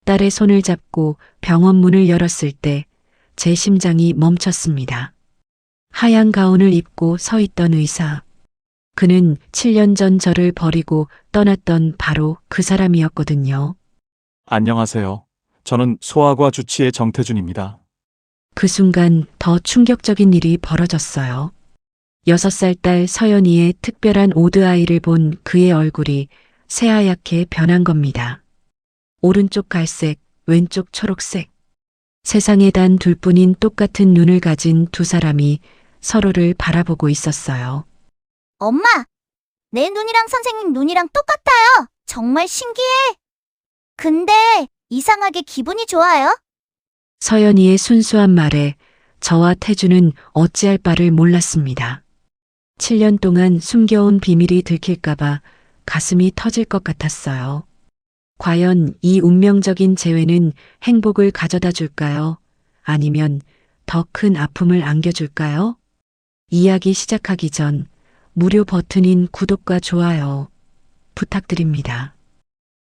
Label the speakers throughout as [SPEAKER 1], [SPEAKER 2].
[SPEAKER 1] 딸의 손을 잡고 병원 문을 열었을 때 제 심장이 멈췄습니다. 하얀 가운을 입고 서 있던 의사. 그는 7년 전 저를 버리고 떠났던 바로 그 사람이었거든요.
[SPEAKER 2] 안녕하세요. 저는 소아과 주치의 정태준입니다.
[SPEAKER 1] 그 순간 더 충격적인 일이 벌어졌어요. 6살 딸 서연이의 특별한 오드아이를 본 그의 얼굴이 새하얗게 변한 겁니다. 오른쪽 갈색, 왼쪽 초록색. 세상에 단 둘뿐인 똑같은 눈을 가진 두 사람이 서로를 바라보고 있었어요.
[SPEAKER 3] 엄마, 내 눈이랑 선생님 눈이랑 똑같아요. 정말 신기해. 근데 이상하게 기분이 좋아요.
[SPEAKER 1] 서연이의 순수한 말에 저와 태주는 어찌할 바를 몰랐습니다. 7년 동안 숨겨온 비밀이 들킬까봐 가슴이 터질 것 같았어요. 과연 이 운명적인 재회는 행복을 가져다 줄까요? 아니면 더 큰 아픔을 안겨줄까요? 이야기 시작하기 전 무료 버튼인 구독과 좋아요 부탁드립니다.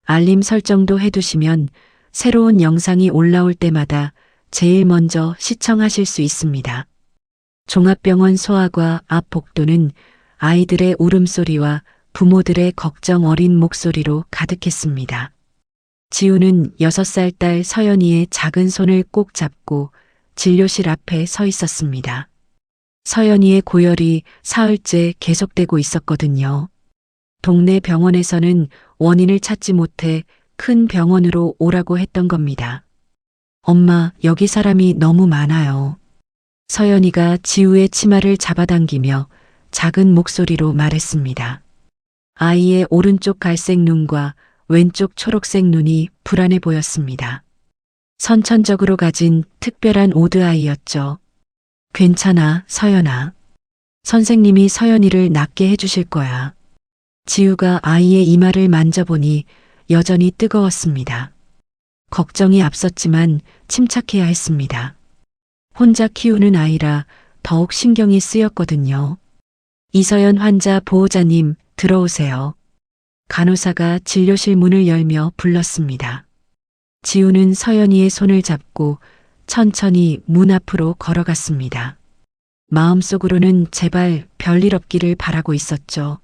[SPEAKER 1] 알림 설정도 해두시면 새로운 영상이 올라올 때마다 제일 먼저 시청하실 수 있습니다. 종합병원 소아과 앞 복도는 아이들의 울음소리와 부모들의 걱정 어린 목소리로 가득했습니다. 지우는 6살 딸 서연이의 작은 손을 꼭 잡고 진료실 앞에 서 있었습니다. 서연이의 고열이 사흘째 계속되고 있었거든요. 동네 병원에서는 원인을 찾지 못해 큰 병원으로 오라고 했던 겁니다. 엄마, 여기 사람이 너무 많아요. 서연이가 지우의 치마를 잡아당기며 작은 목소리로 말했습니다. 아이의 오른쪽 갈색 눈과 왼쪽 초록색 눈이 불안해 보였습니다. 선천적으로 가진 특별한 오드아이였죠. 괜찮아, 서연아. 선생님이 서연이를 낫게 해주실 거야. 지우가 아이의 이마를 만져보니 여전히 뜨거웠습니다. 걱정이 앞섰지만 침착해야 했습니다. 혼자 키우는 아이라 더욱 신경이 쓰였거든요. 이서연 환자 보호자님, 들어오세요. 간호사가 진료실 문을 열며 불렀습니다. 지우는 서연이의 손을 잡고 천천히 문 앞으로 걸어갔습니다. 마음속으로는 제발 별일 없기를 바라고 있었죠.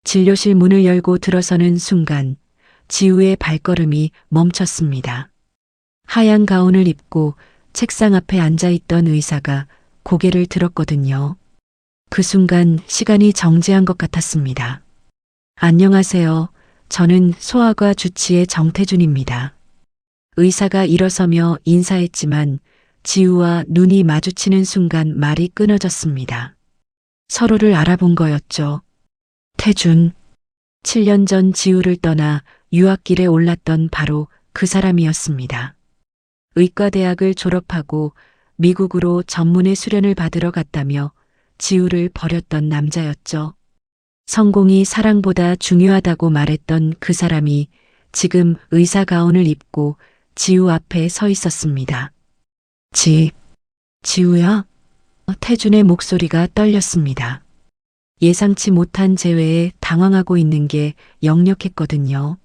[SPEAKER 1] 진료실 문을 열고 들어서는 순간 지우의 발걸음이 멈췄습니다. 하얀 가운을 입고 책상 앞에 앉아있던 의사가 고개를 들었거든요. 그 순간 시간이 정지한 것 같았습니다. 안녕하세요. 저는 소아과 주치의 정태준입니다. 의사가 일어서며 인사했지만 지우와 눈이 마주치는 순간 말이 끊어졌습니다. 서로를 알아본 거였죠. 태준. 7년 전 지우를 떠나 유학길에 올랐던 바로 그 사람이었습니다. 의과대학을 졸업하고 미국으로 전문의 수련을 받으러 갔다며 지우를 버렸던 남자였죠. 성공이 사랑보다 중요하다고 말했던 그 사람이 지금 의사 가운을 입고 지우 앞에 서 있었습니다. 지우야? 태준의 목소리가 떨렸습니다. 예상치 못한 재회에 당황하고 있는 게 역력했거든요.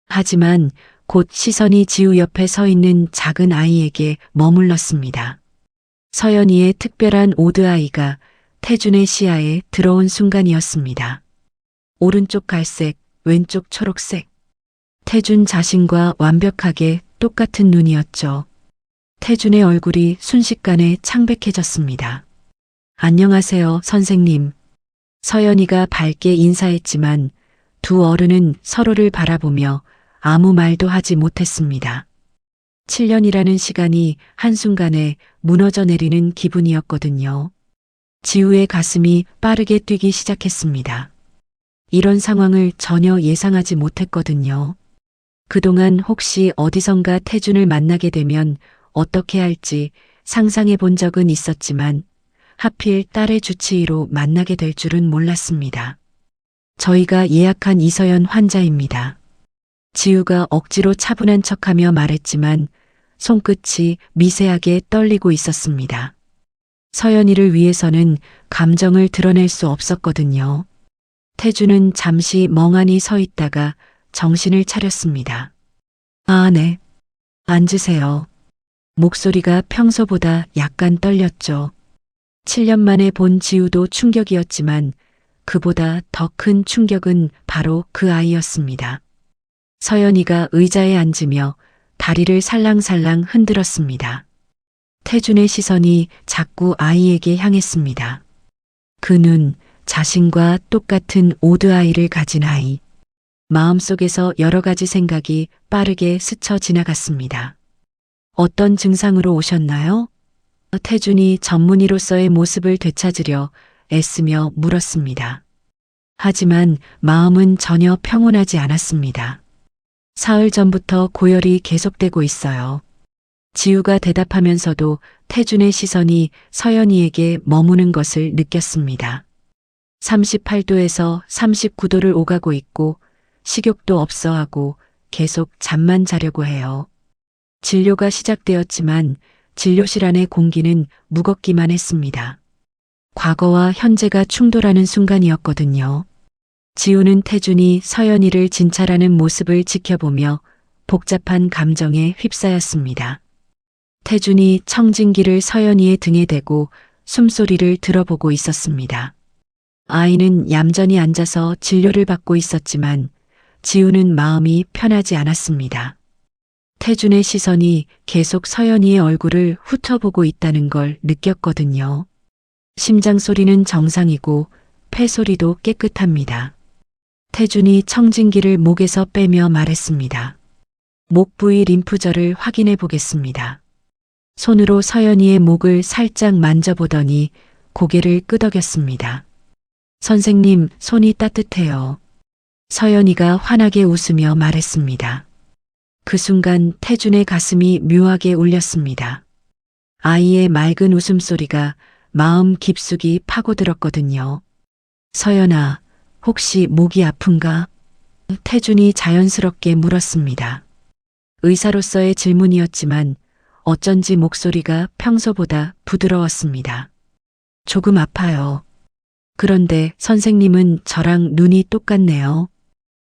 [SPEAKER 1] 하지만 곧 시선이 지우 옆에 서 있는 작은 아이에게 머물렀습니다. 서연이의 특별한 오드아이가 태준의 시야에 들어온 순간이었습니다. 오른쪽 갈색, 왼쪽 초록색. 태준 자신과 완벽하게 똑같은 눈이었죠. 태준의 얼굴이 순식간에 창백해졌습니다. 안녕하세요, 선생님. 서연이가 밝게 인사했지만 두 어른은 서로를 바라보며 아무 말도 하지 못했습니다. 7년이라는 시간이 한순간에 무너져 내리는 기분이었거든요. 지우의 가슴이 빠르게 뛰기 시작했습니다. 이런 상황을 전혀 예상하지 못했거든요. 그동안 혹시 어디선가 태준을 만나게 되면 어떻게 할지 상상해 본 적은 있었지만 하필 딸의 주치의로 만나게 될 줄은 몰랐습니다. 저희가 예약한 이서연 환자입니다. 지우가 억지로 차분한 척하며 말했지만 손끝이 미세하게 떨리고 있었습니다. 서연이를 위해서는 감정을 드러낼 수 없었거든요. 태주는 잠시 멍하니 서 있다가 정신을 차렸습니다. 아, 네. 앉으세요. 목소리가 평소보다 약간 떨렸죠. 7년 만에 본 지우도 충격이었지만 그보다 더 큰 충격은 바로 그 아이였습니다. 서연이가 의자에 앉으며 다리를 살랑살랑 흔들었습니다. 태준의 시선이 자꾸 아이에게 향했습니다. 그 눈, 자신과 똑같은 오드 아이를 가진 아이. 마음속에서 여러 가지 생각이 빠르게 스쳐 지나갔습니다. 어떤 증상으로 오셨나요? 태준이 전문의로서의 모습을 되찾으려 애쓰며 물었습니다. 하지만 마음은 전혀 평온하지 않았습니다. 사흘 전부터 고열이 계속되고 있어요. 지우가 대답하면서도 태준의 시선이 서연이에게 머무는 것을 느꼈습니다. 38도에서 39도를 오가고 있고 식욕도 없어하고 계속 잠만 자려고 해요. 진료가 시작되었지만 진료실 안의 공기는 무겁기만 했습니다. 과거와 현재가 충돌하는 순간이었거든요. 지우는 태준이 서연이를 진찰하는 모습을 지켜보며 복잡한 감정에 휩싸였습니다. 태준이 청진기를 서연이의 등에 대고 숨소리를 들어보고 있었습니다. 아이는 얌전히 앉아서 진료를 받고 있었지만 지우는 마음이 편하지 않았습니다. 태준의 시선이 계속 서연이의 얼굴을 훑어보고 있다는 걸 느꼈거든요. 심장 소리는 정상이고 폐 소리도 깨끗합니다. 태준이 청진기를 목에서 빼며 말했습니다. 목 부위 림프절을 확인해 보겠습니다. 손으로 서연이의 목을 살짝 만져보더니 고개를 끄덕였습니다. 선생님, 손이 따뜻해요. 서연이가 환하게 웃으며 말했습니다. 그 순간 태준의 가슴이 묘하게 울렸습니다. 아이의 맑은 웃음소리가 마음 깊숙이 파고들었거든요. 서연아, 혹시 목이 아픈가? 태준이 자연스럽게 물었습니다. 의사로서의 질문이었지만 어쩐지 목소리가 평소보다 부드러웠습니다. 조금 아파요. 그런데 선생님은 저랑 눈이 똑같네요.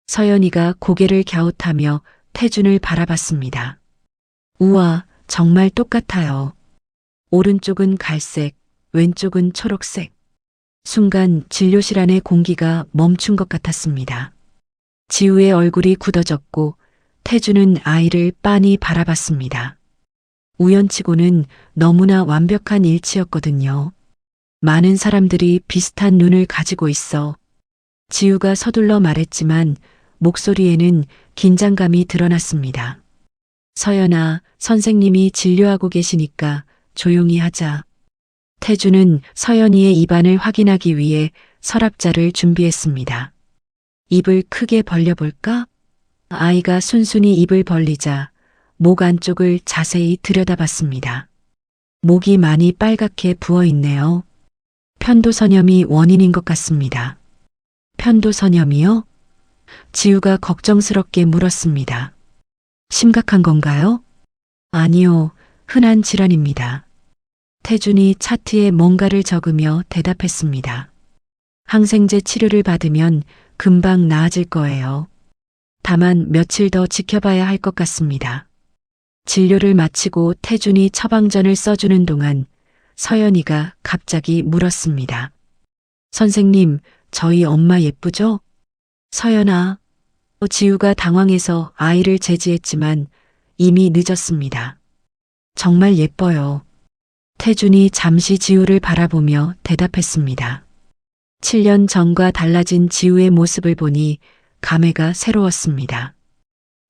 [SPEAKER 1] 서연이가 고개를 갸웃하며 태준을 바라봤습니다. 우와, 정말 똑같아요. 오른쪽은 갈색, 왼쪽은 초록색. 순간 진료실 안의 공기가 멈춘 것 같았습니다. 지우의 얼굴이 굳어졌고 태준은 아이를 빤히 바라봤습니다. 우연치고는 너무나 완벽한 일치였거든요. 많은 사람들이 비슷한 눈을 가지고 있어. 지우가 서둘러 말했지만 목소리에는 긴장감이 드러났습니다. 서연아, 선생님이 진료하고 계시니까 조용히 하자. 태준은 서연이의 입안을 확인하기 위해 서랍자를 준비했습니다. 입을 크게 벌려볼까? 아이가 순순히 입을 벌리자 목 안쪽을 자세히 들여다봤습니다. 목이 많이 빨갛게 부어있네요. 편도선염이 원인인 것 같습니다. 편도선염이요? 지우가 걱정스럽게 물었습니다. 심각한 건가요? 아니요, 흔한 질환입니다. 태준이 차트에 뭔가를 적으며 대답했습니다. 항생제 치료를 받으면 금방 나아질 거예요. 다만 며칠 더 지켜봐야 할 것 같습니다. 진료를 마치고 태준이 처방전을 써주는 동안 서연이가 갑자기 물었습니다. 선생님, 저희 엄마 예쁘죠? 서연아. 지우가 당황해서 아이를 제지했지만 이미 늦었습니다. 정말 예뻐요. 태준이 잠시 지우를 바라보며 대답했습니다. 7년 전과 달라진 지우의 모습을 보니 감회가 새로웠습니다.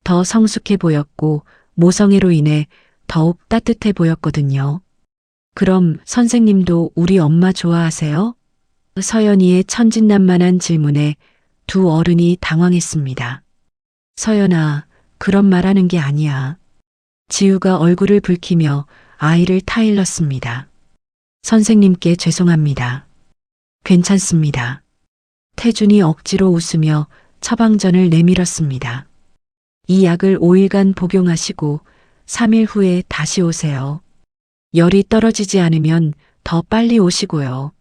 [SPEAKER 1] 더 성숙해 보였고 모성애로 인해 더욱 따뜻해 보였거든요. 그럼 선생님도 우리 엄마 좋아하세요? 서연이의 천진난만한 질문에 두 어른이 당황했습니다. 서연아, 그런 말하는 게 아니야. 지우가 얼굴을 붉히며 아이를 타일렀습니다. 선생님께 죄송합니다. 괜찮습니다. 태준이 억지로 웃으며 처방전을 내밀었습니다. 이 약을 5일간 복용하시고 3일 후에 다시 오세요. 열이 떨어지지 않으면 더 빨리 오시고요.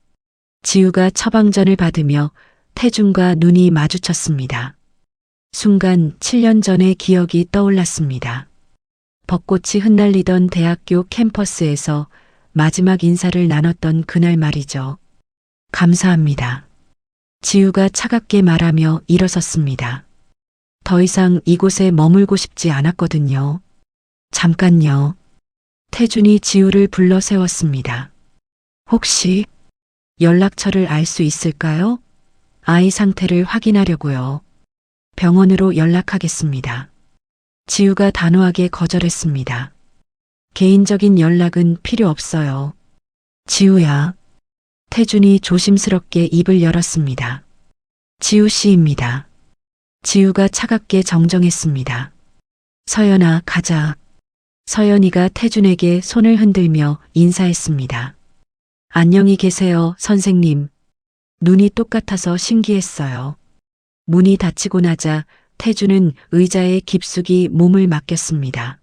[SPEAKER 1] 지우가 처방전을 받으며 태준과 눈이 마주쳤습니다. 순간 7년 전의 기억이 떠올랐습니다. 벚꽃이 흩날리던 대학교 캠퍼스에서 마지막 인사를 나눴던 그날 말이죠. 감사합니다. 지우가 차갑게 말하며 일어섰습니다. 더 이상 이곳에 머물고 싶지 않았거든요. 잠깐요. 태준이 지우를 불러 세웠습니다. 혹시 연락처를 알 수 있을까요? 아이 상태를 확인하려고요. 병원으로 연락하겠습니다. 지우가 단호하게 거절했습니다. 개인적인 연락은 필요 없어요. 지우야. 태준이 조심스럽게 입을 열었습니다. 지우 씨입니다. 지우가 차갑게 정정했습니다. 서연아, 가자. 서연이가 태준에게 손을 흔들며 인사했습니다. 안녕히 계세요, 선생님. 눈이 똑같아서 신기했어요. 문이 닫히고 나자 태준은 의자에 깊숙이 몸을 맡겼습니다.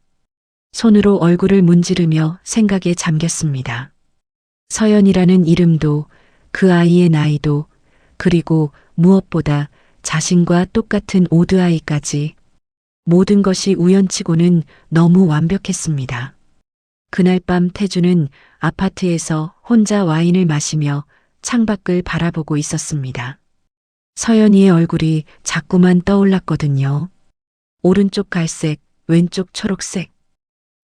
[SPEAKER 1] 손으로 얼굴을 문지르며 생각에 잠겼습니다. 서연이라는 이름도, 그 아이의 나이도, 그리고 무엇보다 자신과 똑같은 오드아이까지 모든 것이 우연치고는 너무 완벽했습니다. 그날 밤 태준은 아파트에서 혼자 와인을 마시며 창밖을 바라보고 있었습니다. 서연이의 얼굴이 자꾸만 떠올랐거든요. 오른쪽 갈색, 왼쪽 초록색.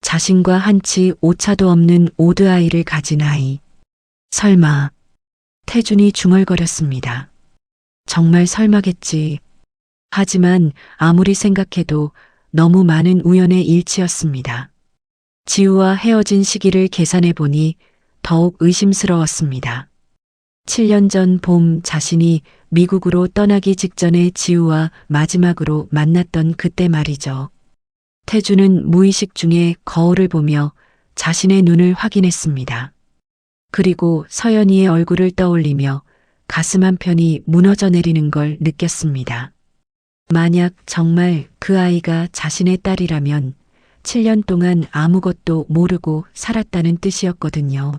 [SPEAKER 1] 자신과 한치 오차도 없는 오드아이를 가진 아이. 설마. 태준이 중얼거렸습니다. 정말 설마겠지. 하지만 아무리 생각해도 너무 많은 우연의 일치였습니다. 지우와 헤어진 시기를 계산해 보니 더욱 의심스러웠습니다. 7년 전 봄 자신이 미국으로 떠나기 직전에 지우와 마지막으로 만났던 그때 말이죠. 태준은 무의식 중에 거울을 보며 자신의 눈을 확인했습니다. 그리고 서연이의 얼굴을 떠올리며 가슴 한편이 무너져 내리는 걸 느꼈습니다. 만약 정말 그 아이가 자신의 딸이라면 7년 동안 아무것도 모르고 살았다는 뜻이었거든요.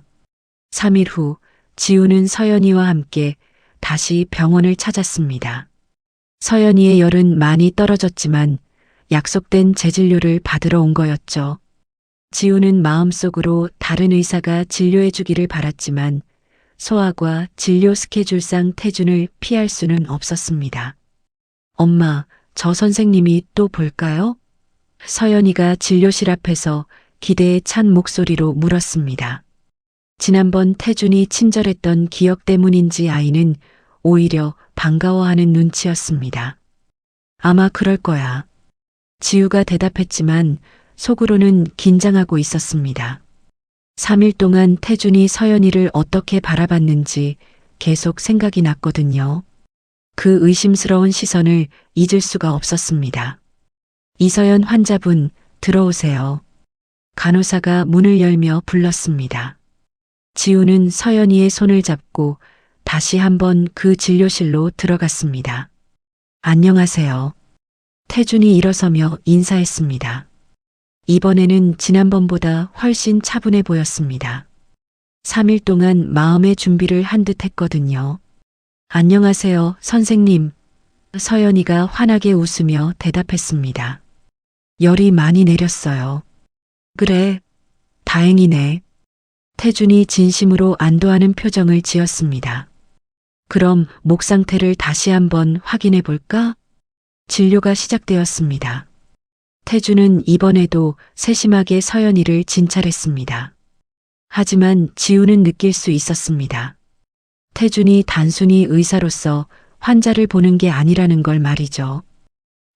[SPEAKER 1] 3일 후 지우는 서연이와 함께 다시 병원을 찾았습니다. 서연이의 열은 많이 떨어졌지만 약속된 재진료를 받으러 온 거였죠. 지우는 마음속으로 다른 의사가 진료해 주기를 바랐지만 소아과 진료 스케줄상 태준을 피할 수는 없었습니다. 엄마, 저 선생님이 또 볼까요? 서연이가 진료실 앞에서 기대에 찬 목소리로 물었습니다. 지난번 태준이 친절했던 기억 때문인지 아이는 오히려 반가워하는 눈치였습니다. 아마 그럴 거야. 지우가 대답했지만 속으로는 긴장하고 있었습니다. 3일 동안 태준이 서연이를 어떻게 바라봤는지 계속 생각이 났거든요. 그 의심스러운 시선을 잊을 수가 없었습니다. 이서연 환자분, 들어오세요. 간호사가 문을 열며 불렀습니다. 지우는 서연이의 손을 잡고 다시 한번 그 진료실로 들어갔습니다. 안녕하세요. 태준이 일어서며 인사했습니다. 이번에는 지난번보다 훨씬 차분해 보였습니다. 3일 동안 마음의 준비를 한 듯 했거든요. 안녕하세요, 선생님. 서연이가 환하게 웃으며 대답했습니다. 열이 많이 내렸어요. 그래, 다행이네. 태준이 진심으로 안도하는 표정을 지었습니다. 그럼 목 상태를 다시 한번 확인해 볼까? 진료가 시작되었습니다. 태준은 이번에도 세심하게 서연이를 진찰했습니다. 하지만 지우는 느낄 수 있었습니다. 태준이 단순히 의사로서 환자를 보는 게 아니라는 걸 말이죠.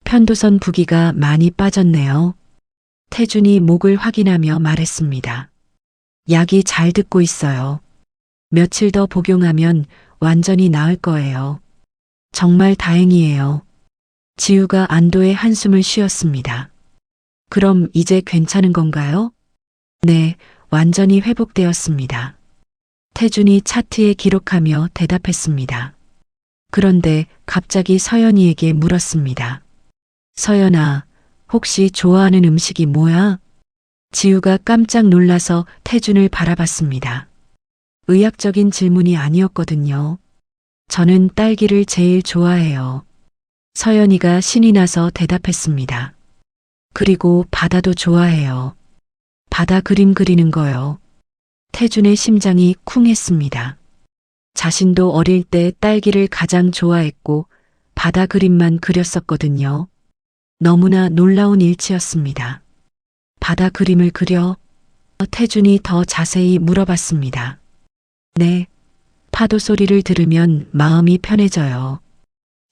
[SPEAKER 1] 편도선 부기가 많이 빠졌네요. 태준이 목을 확인하며 말했습니다. 약이 잘 듣고 있어요. 며칠 더 복용하면 완전히 나을 거예요. 정말 다행이에요. 지우가 안도의 한숨을 쉬었습니다. 그럼 이제 괜찮은 건가요? 네, 완전히 회복되었습니다. 태준이 차트에 기록하며 대답했습니다. 그런데 갑자기 서연이에게 물었습니다. 서연아, 혹시 좋아하는 음식이 뭐야? 지우가 깜짝 놀라서 태준을 바라봤습니다. 의학적인 질문이 아니었거든요. 저는 딸기를 제일 좋아해요. 서연이가 신이 나서 대답했습니다. 그리고 바다도 좋아해요. 바다 그림 그리는 거요. 태준의 심장이 쿵했습니다. 자신도 어릴 때 딸기를 가장 좋아했고 바다 그림만 그렸었거든요. 너무나 놀라운 일치였습니다. 바다 그림을 그려? 태준이 더 자세히 물어봤습니다. 네. 파도 소리를 들으면 마음이 편해져요.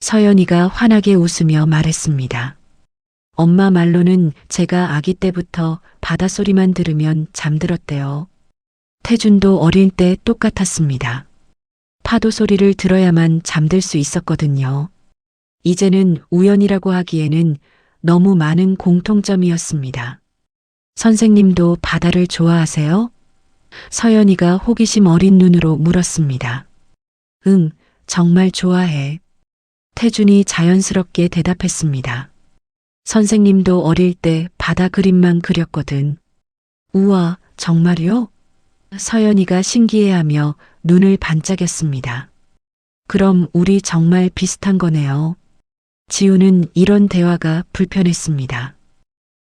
[SPEAKER 1] 서연이가 환하게 웃으며 말했습니다. 엄마 말로는 제가 아기 때부터 바닷소리만 들으면 잠들었대요. 태준도 어릴 때 똑같았습니다. 파도 소리를 들어야만 잠들 수 있었거든요. 이제는 우연이라고 하기에는 너무 많은 공통점이었습니다. 선생님도 바다를 좋아하세요? 서연이가 호기심 어린 눈으로 물었습니다. 응, 정말 좋아해. 태준이 자연스럽게 대답했습니다. 선생님도 어릴 때 바다 그림만 그렸거든. 우와, 정말요? 서연이가 신기해하며 눈을 반짝였습니다. 그럼 우리 정말 비슷한 거네요. 지우는 이런 대화가 불편했습니다.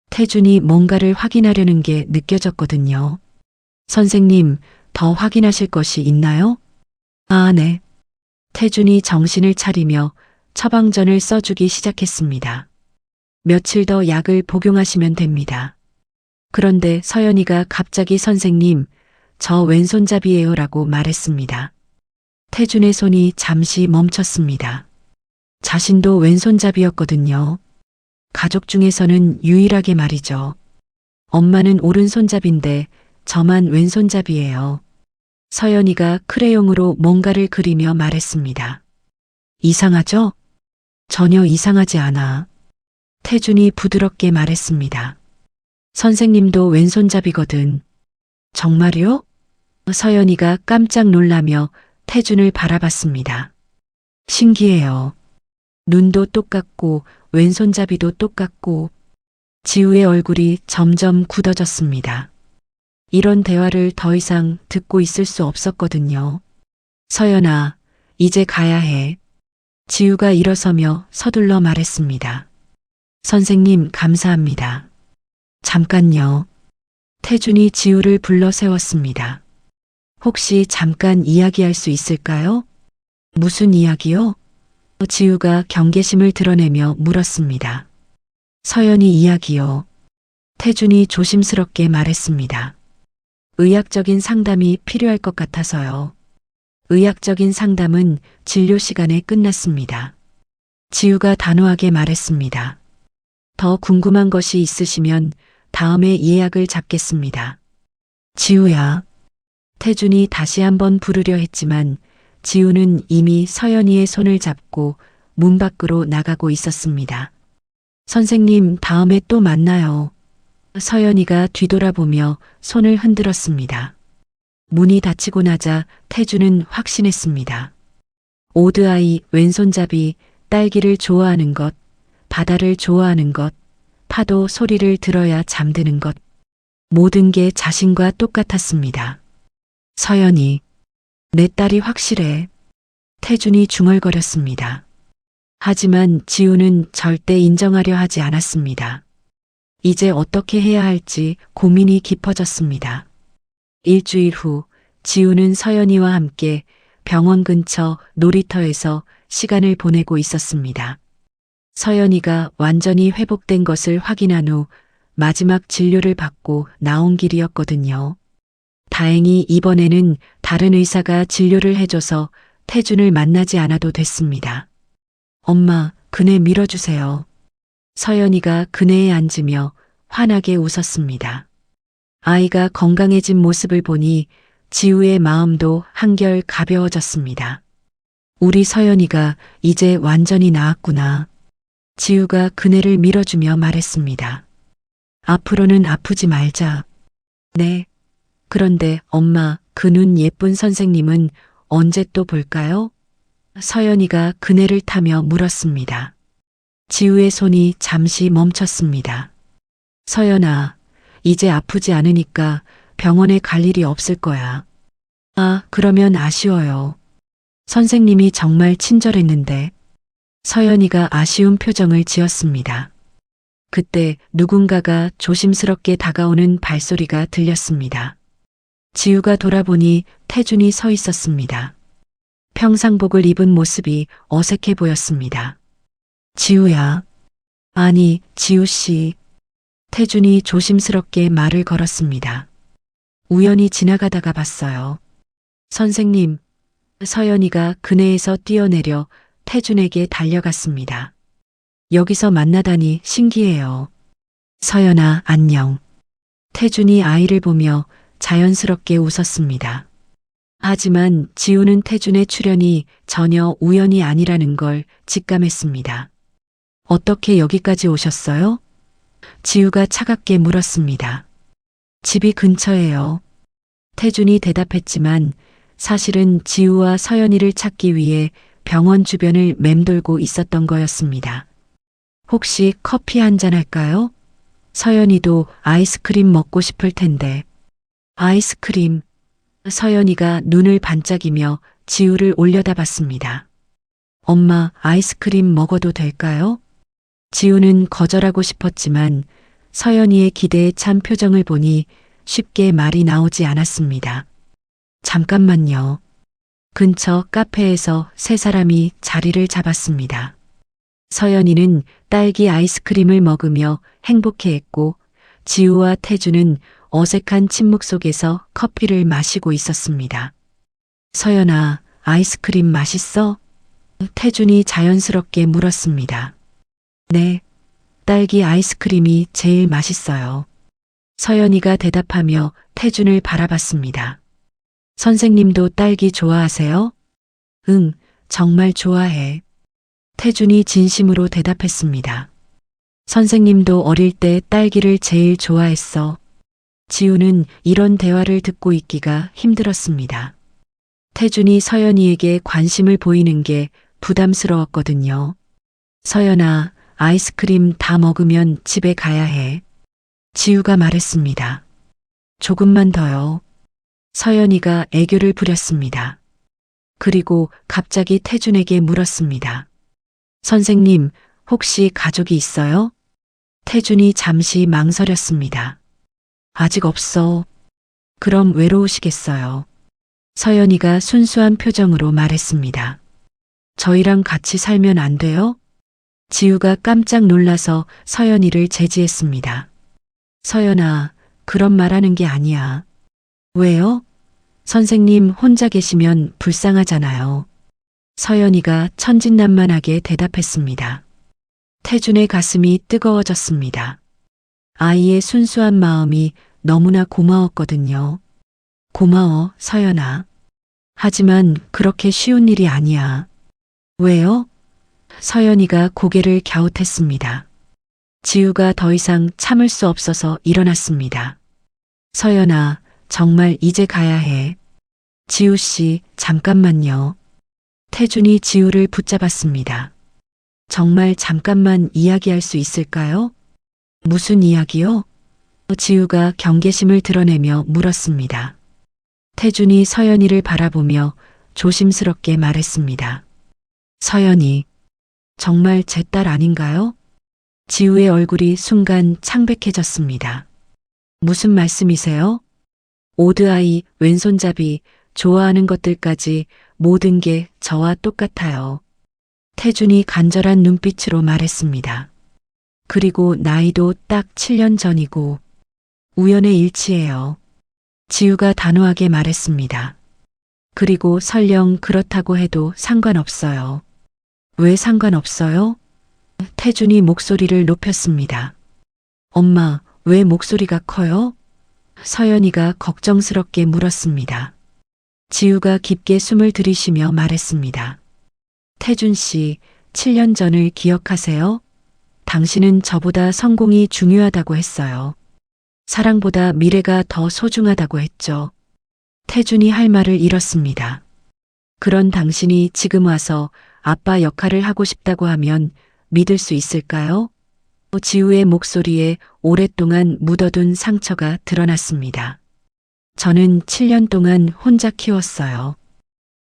[SPEAKER 1] 태준이 뭔가를 확인하려는 게 느껴졌거든요. 선생님, 더 확인하실 것이 있나요? 아, 네. 태준이 정신을 차리며 처방전을 써주기 시작했습니다. 며칠 더 약을 복용하시면 됩니다. 그런데 서연이가 갑자기 선생님, 저 왼손잡이에요 라고 말했습니다. 태준의 손이 잠시 멈췄습니다. 자신도 왼손잡이였거든요. 가족 중에서는 유일하게 말이죠. 엄마는 오른손잡인데 저만 왼손잡이에요. 서연이가 크레용으로 뭔가를 그리며 말했습니다. 이상하죠? 전혀 이상하지 않아. 태준이 부드럽게 말했습니다. 선생님도 왼손잡이거든. 정말요? 서연이가 깜짝 놀라며 태준을 바라봤습니다. 신기해요. 눈도 똑같고 왼손잡이도 똑같고. 지우의 얼굴이 점점 굳어졌습니다. 이런 대화를 더 이상 듣고 있을 수 없었거든요. 서연아, 이제 가야 해. 지우가 일어서며 서둘러 말했습니다. 선생님, 감사합니다. 잠깐요. 태준이 지우를 불러 세웠습니다. 혹시 잠깐 이야기할 수 있을까요? 무슨 이야기요? 지우가 경계심을 드러내며 물었습니다. 서연이 이야기요. 태준이 조심스럽게 말했습니다. 의학적인 상담이 필요할 것 같아서요. 의학적인 상담은 진료 시간에 끝났습니다. 지우가 단호하게 말했습니다. 더 궁금한 것이 있으시면 다음에 예약을 잡겠습니다. 지우야. 태준이 다시 한번 부르려 했지만 지우는 이미 서연이의 손을 잡고 문 밖으로 나가고 있었습니다. 선생님, 다음에 또 만나요. 서연이가 뒤돌아보며 손을 흔들었습니다. 문이 닫히고 나자 태준은 확신했습니다. 오드아이, 왼손잡이, 딸기를 좋아하는 것, 바다를 좋아하는 것, 파도 소리를 들어야 잠드는 것. 모든 게 자신과 똑같았습니다. 서연이, 내 딸이 확실해. 태준이 중얼거렸습니다. 하지만 지우는 절대 인정하려 하지 않았습니다. 이제 어떻게 해야 할지 고민이 깊어졌습니다. 일주일 후 지우는 서연이와 함께 병원 근처 놀이터에서 시간을 보내고 있었습니다. 서연이가 완전히 회복된 것을 확인한 후 마지막 진료를 받고 나온 길이었거든요. 다행히 이번에는 다른 의사가 진료를 해줘서 태준을 만나지 않아도 됐습니다. 엄마, 그네 밀어주세요. 서연이가 그네에 앉으며 환하게 웃었습니다. 아이가 건강해진 모습을 보니 지우의 마음도 한결 가벼워졌습니다. 우리 서연이가 이제 완전히 나았구나. 지우가 그네를 밀어주며 말했습니다. 앞으로는 아프지 말자. 네. 그런데 엄마, 그 눈 예쁜 선생님은 언제 또 볼까요? 서연이가 그네를 타며 물었습니다. 지우의 손이 잠시 멈췄습니다. 서연아, 이제 아프지 않으니까 병원에 갈 일이 없을 거야. 아, 그러면 아쉬워요. 선생님이 정말 친절했는데. 서연이가 아쉬운 표정을 지었습니다. 그때 누군가가 조심스럽게 다가오는 발소리가 들렸습니다. 지우가 돌아보니 태준이 서 있었습니다. 평상복을 입은 모습이 어색해 보였습니다. 지우야. 아니, 지우씨. 태준이 조심스럽게 말을 걸었습니다. 우연히 지나가다가 봤어요. 선생님. 서연이가 그네에서 뛰어내려 태준에게 달려갔습니다. 여기서 만나다니 신기해요. 서연아, 안녕. 태준이 아이를 보며 자연스럽게 웃었습니다. 하지만 지우는 태준의 출연이 전혀 우연이 아니라는 걸 직감했습니다. 어떻게 여기까지 오셨어요? 지우가 차갑게 물었습니다. 집이 근처예요. 태준이 대답했지만 사실은 지우와 서연이를 찾기 위해 병원 주변을 맴돌고 있었던 거였습니다. 혹시 커피 한잔 할까요? 서연이도 아이스크림 먹고 싶을 텐데. 아이스크림. 서연이가 눈을 반짝이며 지우를 올려다봤습니다. 엄마, 아이스크림 먹어도 될까요? 지우는 거절하고 싶었지만 서연이의 기대에 찬 표정을 보니 쉽게 말이 나오지 않았습니다. 잠깐만요. 근처 카페에서 세 사람이 자리를 잡았습니다. 서연이는 딸기 아이스크림을 먹으며 행복해했고 지우와 태주는 어색한 침묵 속에서 커피를 마시고 있었습니다. 서연아, 아이스크림 맛있어? 태준이 자연스럽게 물었습니다. 네, 딸기 아이스크림이 제일 맛있어요. 서연이가 대답하며 태준을 바라봤습니다. 선생님도 딸기 좋아하세요? 응, 정말 좋아해. 태준이 진심으로 대답했습니다. 선생님도 어릴 때 딸기를 제일 좋아했어. 지우는 이런 대화를 듣고 있기가 힘들었습니다. 태준이 서연이에게 관심을 보이는 게 부담스러웠거든요. 서연아, 아이스크림 다 먹으면 집에 가야 해. 지우가 말했습니다. 조금만 더요. 서연이가 애교를 부렸습니다. 그리고 갑자기 태준에게 물었습니다. 선생님, 혹시 가족이 있어요? 태준이 잠시 망설였습니다. 아직 없어. 그럼 외로우시겠어요. 서연이가 순수한 표정으로 말했습니다. 저희랑 같이 살면 안 돼요? 지우가 깜짝 놀라서 서연이를 제지했습니다. 서연아, 그런 말하는 게 아니야. 왜요? 선생님 혼자 계시면 불쌍하잖아요. 서연이가 천진난만하게 대답했습니다. 태준의 가슴이 뜨거워졌습니다. 아이의 순수한 마음이 너무나 고마웠거든요. 고마워, 서연아. 하지만 그렇게 쉬운 일이 아니야. 왜요? 서연이가 고개를 갸웃했습니다. 지우가 더 이상 참을 수 없어서 일어났습니다. 서연아, 정말 이제 가야 해. 지우 씨, 잠깐만요. 태준이 지우를 붙잡았습니다. 정말 잠깐만 이야기할 수 있을까요? 무슨 이야기요? 지우가 경계심을 드러내며 물었습니다. 태준이 서연이를 바라보며 조심스럽게 말했습니다. 서연이, 정말 제 딸 아닌가요? 지우의 얼굴이 순간 창백해졌습니다. 무슨 말씀이세요? 오드아이, 왼손잡이, 좋아하는 것들까지 모든 게 저와 똑같아요. 태준이 간절한 눈빛으로 말했습니다. 그리고 나이도 딱 7년 전이고 우연의 일치예요. 지우가 단호하게 말했습니다. 그리고 설령 그렇다고 해도 상관없어요. 왜 상관없어요? 태준이 목소리를 높였습니다. 엄마, 왜 목소리가 커요? 서연이가 걱정스럽게 물었습니다. 지우가 깊게 숨을 들이쉬며 말했습니다. 태준 씨, 7년 전을 기억하세요? 당신은 저보다 성공이 중요하다고 했어요. 사랑보다 미래가 더 소중하다고 했죠. 태준이 할 말을 잃었습니다. 그런 당신이 지금 와서 아빠 역할을 하고 싶다고 하면 믿을 수 있을까요? 지우의 목소리에 오랫동안 묻어둔 상처가 드러났습니다. 저는 7년 동안 혼자 키웠어요.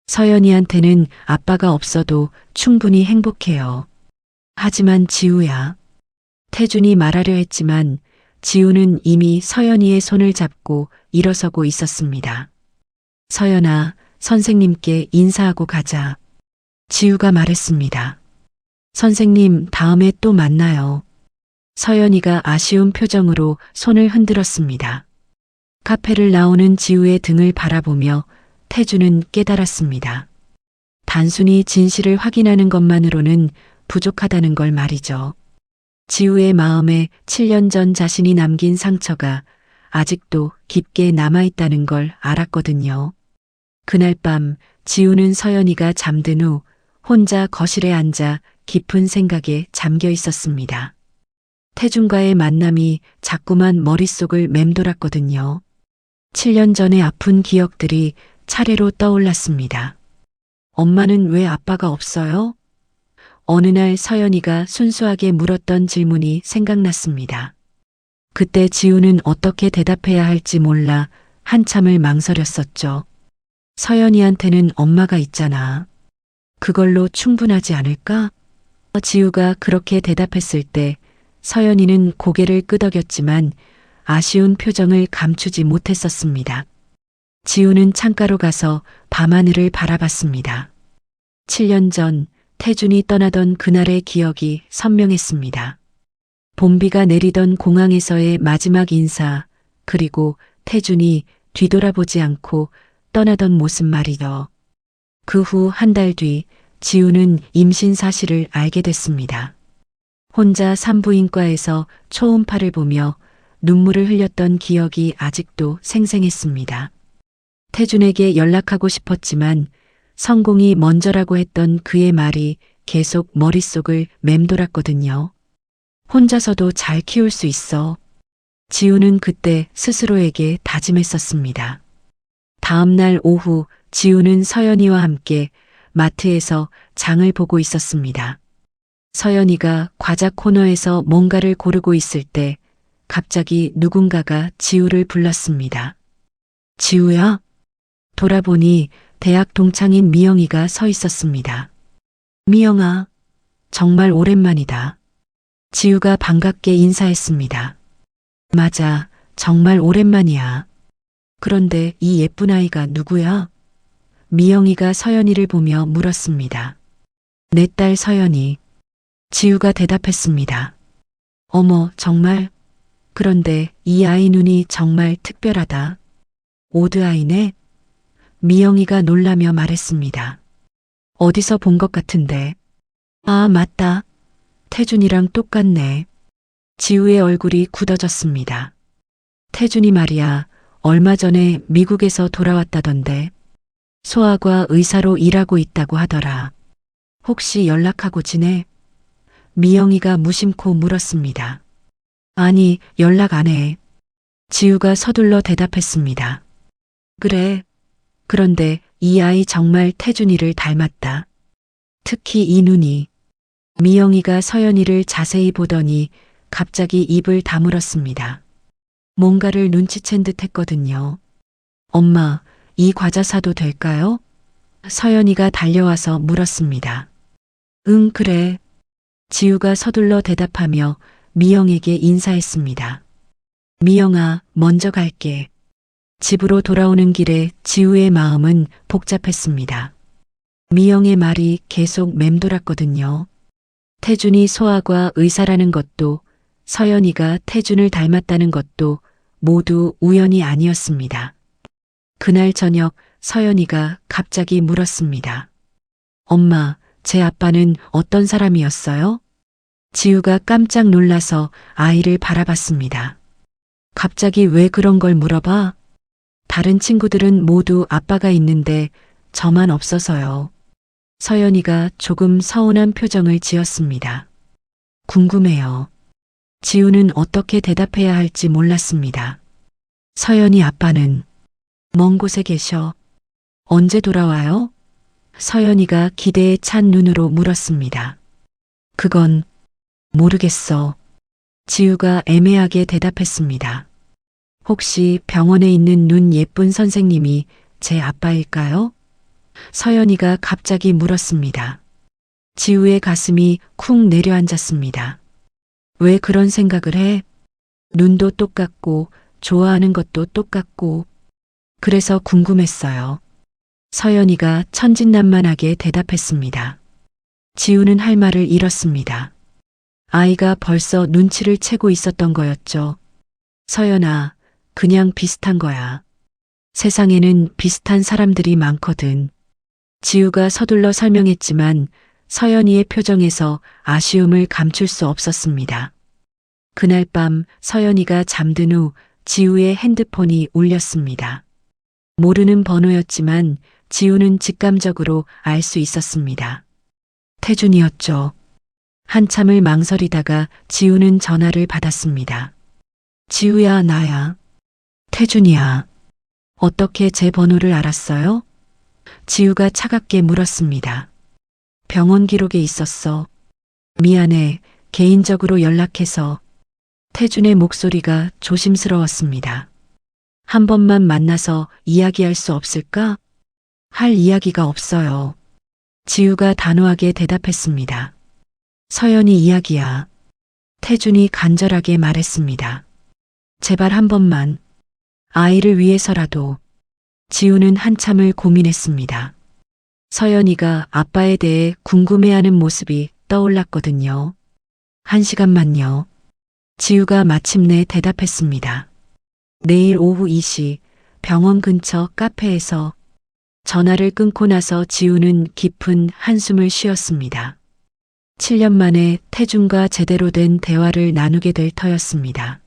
[SPEAKER 1] 서연이한테는 아빠가 없어도 충분히 행복해요. 하지만 지우야. 태준이 말하려 했지만 지우는 이미 서연이의 손을 잡고 일어서고 있었습니다. 서연아, 선생님께 인사하고 가자. 지우가 말했습니다. 선생님, 다음에 또 만나요. 서연이가 아쉬운 표정으로 손을 흔들었습니다. 카페를 나오는 지우의 등을 바라보며 태준은 깨달았습니다. 단순히 진실을 확인하는 것만으로는 부족하다는 걸 말이죠. 지우의 마음에 7년 전 자신이 남긴 상처가 아직도 깊게 남아있다는 걸 알았거든요. 그날 밤 지우는 서연이가 잠든 후 혼자 거실에 앉아 깊은 생각에 잠겨 있었습니다. 태준과의 만남이 자꾸만 머릿속을 맴돌았거든요. 7년 전의 아픈 기억들이 차례로 떠올랐습니다. 엄마는 왜 아빠가 없어요? 어느 날 서연이가 순수하게 물었던 질문이 생각났습니다. 그때 지우는 어떻게 대답해야 할지 몰라 한참을 망설였었죠. 서연이한테는 엄마가 있잖아. 그걸로 충분하지 않을까? 지우가 그렇게 대답했을 때 서연이는 고개를 끄덕였지만 아쉬운 표정을 감추지 못했었습니다. 지우는 창가로 가서 밤하늘을 바라봤습니다. 7년 전 태준이 떠나던 그날의 기억이 선명했습니다. 봄비가 내리던 공항에서의 마지막 인사, 그리고 태준이 뒤돌아보지 않고 떠나던 모습 말이죠. 그 후 한 달 뒤 지우는 임신 사실을 알게 됐습니다. 혼자 산부인과에서 초음파를 보며 눈물을 흘렸던 기억이 아직도 생생했습니다. 태준에게 연락하고 싶었지만 성공이 먼저라고 했던 그의 말이 계속 머릿속을 맴돌았거든요. 혼자서도 잘 키울 수 있어. 지우는 그때 스스로에게 다짐했었습니다. 다음 날 오후 지우는 서연이와 함께 마트에서 장을 보고 있었습니다. 서연이가 과자 코너에서 뭔가를 고르고 있을 때 갑자기 누군가가 지우를 불렀습니다. 지우야? 돌아보니 대학 동창인 미영이가 서 있었습니다. 미영아, 정말 오랜만이다. 지우가 반갑게 인사했습니다. 맞아, 정말 오랜만이야. 그런데 이 예쁜 아이가 누구야? 미영이가 서연이를 보며 물었습니다. 내 딸 서연이. 지우가 대답했습니다. 어머, 정말? 그런데 이 아이 눈이 정말 특별하다. 오드 아이네? 미영이가 놀라며 말했습니다. 어디서 본 것 같은데. 아, 맞다. 태준이랑 똑같네. 지우의 얼굴이 굳어졌습니다. 태준이 말이야, 얼마 전에 미국에서 돌아왔다던데. 소아과 의사로 일하고 있다고 하더라. 혹시 연락하고 지내? 미영이가 무심코 물었습니다. 아니, 연락 안 해. 지우가 서둘러 대답했습니다. 그래. 그런데 이 아이 정말 태준이를 닮았다. 특히 이 눈이. 미영이가 서연이를 자세히 보더니 갑자기 입을 다물었습니다. 뭔가를 눈치챈 듯 했거든요. 엄마, 이 과자 사도 될까요? 서연이가 달려와서 물었습니다. 응, 그래. 지우가 서둘러 대답하며 미영에게 인사했습니다. 미영아, 먼저 갈게. 집으로 돌아오는 길에 지우의 마음은 복잡했습니다. 미영의 말이 계속 맴돌았거든요. 태준이 소아과 의사라는 것도 서연이가 태준을 닮았다는 것도 모두 우연이 아니었습니다. 그날 저녁 서연이가 갑자기 물었습니다. 엄마, 제 아빠는 어떤 사람이었어요? 지우가 깜짝 놀라서 아이를 바라봤습니다. 갑자기 왜 그런 걸 물어봐? 다른 친구들은 모두 아빠가 있는데 저만 없어서요. 서연이가 조금 서운한 표정을 지었습니다. 궁금해요. 지우는 어떻게 대답해야 할지 몰랐습니다. 서연이 아빠는 먼 곳에 계셔. 언제 돌아와요? 서연이가 기대에 찬 눈으로 물었습니다. 그건 모르겠어. 지우가 애매하게 대답했습니다. 혹시 병원에 있는 눈 예쁜 선생님이 제 아빠일까요? 서연이가 갑자기 물었습니다. 지우의 가슴이 쿵 내려앉았습니다. 왜 그런 생각을 해? 눈도 똑같고, 좋아하는 것도 똑같고. 그래서 궁금했어요. 서연이가 천진난만하게 대답했습니다. 지우는 할 말을 잃었습니다. 아이가 벌써 눈치를 채고 있었던 거였죠. 서연아, 그냥 비슷한 거야. 세상에는 비슷한 사람들이 많거든. 지우가 서둘러 설명했지만 서연이의 표정에서 아쉬움을 감출 수 없었습니다. 그날 밤 서연이가 잠든 후 지우의 핸드폰이 울렸습니다. 모르는 번호였지만 지우는 직감적으로 알 수 있었습니다. 태준이었죠. 한참을 망설이다가 지우는 전화를 받았습니다. 지우야, 나야. 태준이야. 어떻게 제 번호를 알았어요? 지우가 차갑게 물었습니다. 병원 기록에 있었어. 미안해. 개인적으로 연락해서. 태준의 목소리가 조심스러웠습니다. 한 번만 만나서 이야기할 수 없을까? 할 이야기가 없어요. 지우가 단호하게 대답했습니다. 서연이 이야기야. 태준이 간절하게 말했습니다. 제발 한 번만. 아이를 위해서라도. 지우는 한참을 고민했습니다. 서연이가 아빠에 대해 궁금해하는 모습이 떠올랐거든요. 1시간만요. 지우가 마침내 대답했습니다. 내일 오후 2시 병원 근처 카페에서. 전화를 끊고 나서 지우는 깊은 한숨을 쉬었습니다. 7년 만에 태준과 제대로 된 대화를 나누게 될 터였습니다.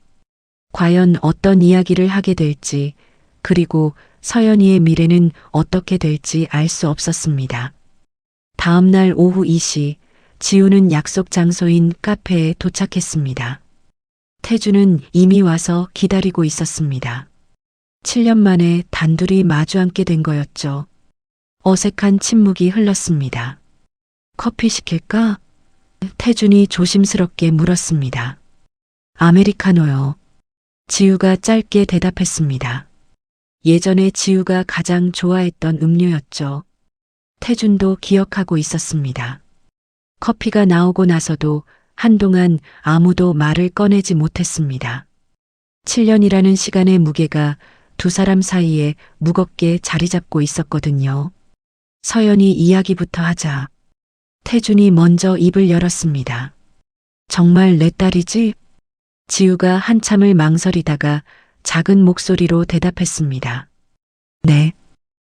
[SPEAKER 1] 과연 어떤 이야기를 하게 될지, 그리고 서연이의 미래는 어떻게 될지 알 수 없었습니다. 다음 날 오후 2시, 지우는 약속 장소인 카페에 도착했습니다. 태준은 이미 와서 기다리고 있었습니다. 7년 만에 단둘이 마주 앉게 된 거였죠. 어색한 침묵이 흘렀습니다. 커피 시킬까? 태준이 조심스럽게 물었습니다. 아메리카노요. 지우가 짧게 대답했습니다. 예전에 지우가 가장 좋아했던 음료였죠. 태준도 기억하고 있었습니다. 커피가 나오고 나서도 한동안 아무도 말을 꺼내지 못했습니다. 7년이라는 시간의 무게가 두 사람 사이에 무겁게 자리 잡고 있었거든요. 서연이 이야기부터 하자. 태준이 먼저 입을 열었습니다. 정말 내 딸이지? 지우가 한참을 망설이다가 작은 목소리로 대답했습니다. 네.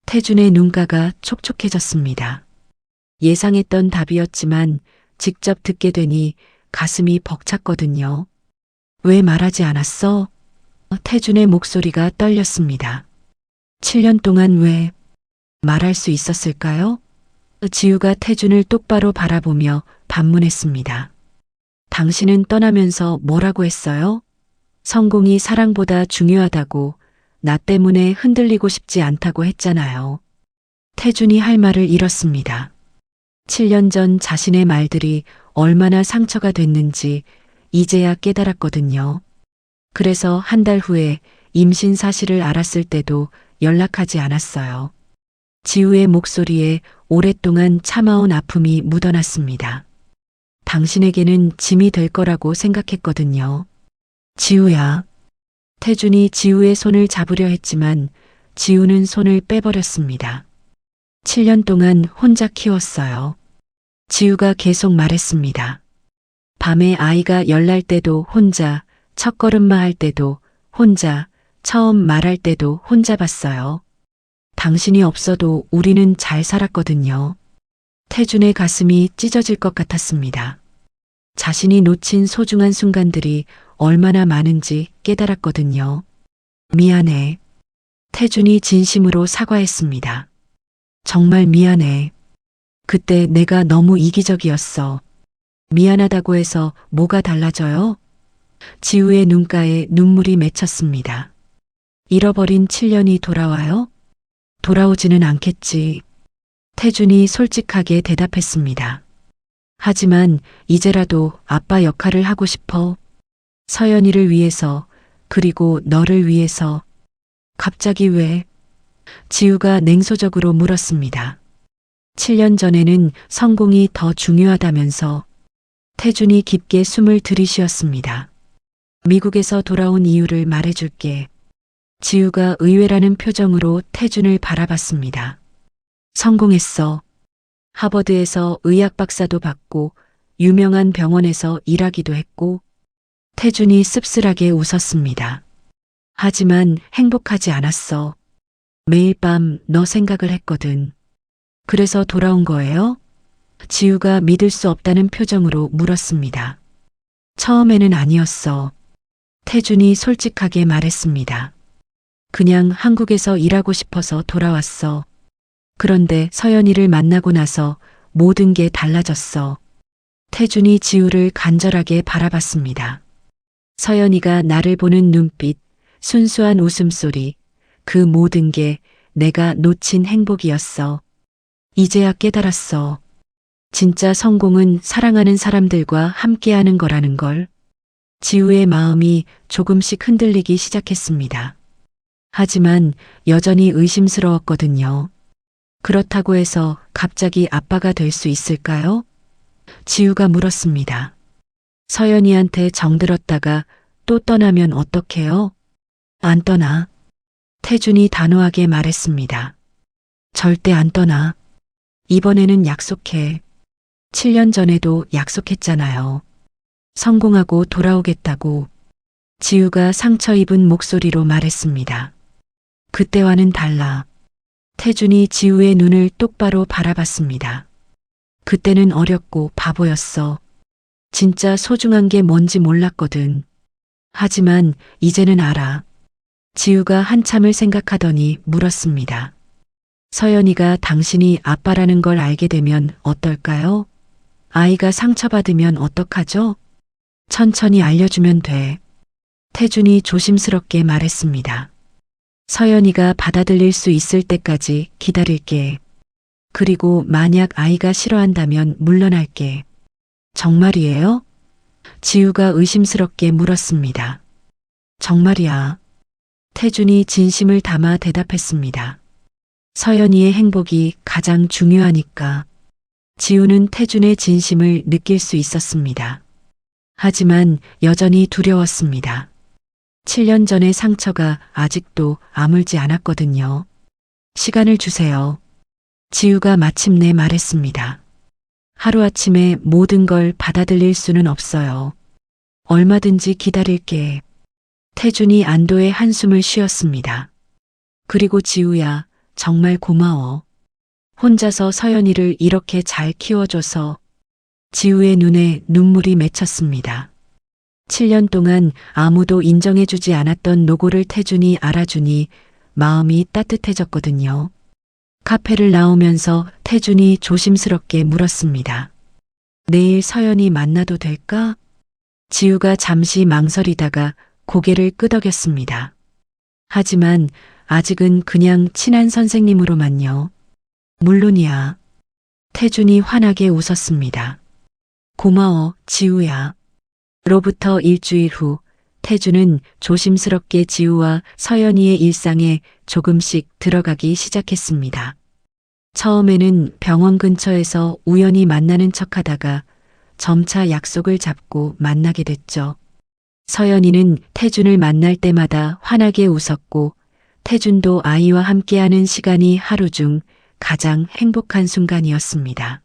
[SPEAKER 1] 태준의 눈가가 촉촉해졌습니다. 예상했던 답이었지만 직접 듣게 되니 가슴이 벅찼거든요. 왜 말하지 않았어? 태준의 목소리가 떨렸습니다. 7년 동안 왜 말할 수 있었을까요? 지우가 태준을 똑바로 바라보며 반문했습니다. 당신은 떠나면서 뭐라고 했어요? 성공이 사랑보다 중요하다고, 나 때문에 흔들리고 싶지 않다고 했잖아요. 태준이 할 말을 잃었습니다. 7년 전 자신의 말들이 얼마나 상처가 됐는지 이제야 깨달았거든요. 그래서 한 달 후에 임신 사실을 알았을 때도 연락하지 않았어요. 지우의 목소리에 오랫동안 참아온 아픔이 묻어났습니다. 당신에게는 짐이 될 거라고 생각했거든요. 지우야. 태준이 지우의 손을 잡으려 했지만 지우는 손을 빼버렸습니다. 7년 동안 혼자 키웠어요. 지우가 계속 말했습니다. 밤에 아이가 열날 때도 혼자, 첫걸음마 할 때도 혼자, 처음 말할 때도 혼자 봤어요. 당신이 없어도 우리는 잘 살았거든요. 태준의 가슴이 찢어질 것 같았습니다. 자신이 놓친 소중한 순간들이 얼마나 많은지 깨달았거든요. 미안해. 태준이 진심으로 사과했습니다. 정말 미안해. 그때 내가 너무 이기적이었어. 미안하다고 해서 뭐가 달라져요? 지우의 눈가에 눈물이 맺혔습니다. 잃어버린 7년이 돌아와요? 돌아오지는 않겠지. 태준이 솔직하게 대답했습니다. 하지만 이제라도 아빠 역할을 하고 싶어. 서연이를 위해서, 그리고 너를 위해서. 갑자기 왜? 지우가 냉소적으로 물었습니다. 7년 전에는 성공이 더 중요하다면서. 태준이 깊게 숨을 들이쉬었습니다. 미국에서 돌아온 이유를 말해줄게. 지우가 의외라는 표정으로 태준을 바라봤습니다. 성공했어. 하버드에서 의학 박사도 받고 유명한 병원에서 일하기도 했고. 태준이 씁쓸하게 웃었습니다. 하지만 행복하지 않았어. 매일 밤 너 생각을 했거든. 그래서 돌아온 거예요? 지우가 믿을 수 없다는 표정으로 물었습니다. 처음에는 아니었어. 태준이 솔직하게 말했습니다. 그냥 한국에서 일하고 싶어서 돌아왔어. 그런데 서연이를 만나고 나서 모든 게 달라졌어. 태준이 지우를 간절하게 바라봤습니다. 서연이가 나를 보는 눈빛, 순수한 웃음소리, 그 모든 게 내가 놓친 행복이었어. 이제야 깨달았어. 진짜 성공은 사랑하는 사람들과 함께하는 거라는 걸. 지우의 마음이 조금씩 흔들리기 시작했습니다. 하지만 여전히 의심스러웠거든요. 그렇다고 해서 갑자기 아빠가 될 수 있을까요? 지우가 물었습니다. 서연이한테 정들었다가 또 떠나면 어떡해요? 안 떠나. 태준이 단호하게 말했습니다. 절대 안 떠나. 이번에는 약속해. 7년 전에도 약속했잖아요. 성공하고 돌아오겠다고. 지우가 상처 입은 목소리로 말했습니다. 그때와는 달라. 태준이 지우의 눈을 똑바로 바라봤습니다. 그때는 어렸고 바보였어. 진짜 소중한 게 뭔지 몰랐거든. 하지만 이제는 알아. 지우가 한참을 생각하더니 물었습니다. 서연이가 당신이 아빠라는 걸 알게 되면 어떨까요? 아이가 상처받으면 어떡하죠? 천천히 알려주면 돼. 태준이 조심스럽게 말했습니다. 서연이가 받아들일 수 있을 때까지 기다릴게. 그리고 만약 아이가 싫어한다면 물러날게. 정말이에요? 지우가 의심스럽게 물었습니다. 정말이야. 태준이 진심을 담아 대답했습니다. 서연이의 행복이 가장 중요하니까. 지우는 태준의 진심을 느낄 수 있었습니다. 하지만 여전히 두려웠습니다. 7년 전의 상처가 아직도 아물지 않았거든요. 시간을 주세요. 지우가 마침내 말했습니다. 하루아침에 모든 걸 받아들일 수는 없어요. 얼마든지 기다릴게. 태준이 안도의 한숨을 쉬었습니다. 그리고 지우야, 정말 고마워. 혼자서 서연이를 이렇게 잘 키워줘서. 지우의 눈에 눈물이 맺혔습니다. 7년 동안 아무도 인정해주지 않았던 노고를 태준이 알아주니 마음이 따뜻해졌거든요. 카페를 나오면서 태준이 조심스럽게 물었습니다. 내일 서연이 만나도 될까? 지우가 잠시 망설이다가 고개를 끄덕였습니다. 하지만 아직은 그냥 친한 선생님으로만요. 물론이야. 태준이 환하게 웃었습니다. 고마워, 지우야. 로부터 일주일 후 태준은 조심스럽게 지우와 서연이의 일상에 조금씩 들어가기 시작했습니다. 처음에는 병원 근처에서 우연히 만나는 척하다가 점차 약속을 잡고 만나게 됐죠. 서연이는 태준을 만날 때마다 환하게 웃었고 태준도 아이와 함께하는 시간이 하루 중 가장 행복한 순간이었습니다.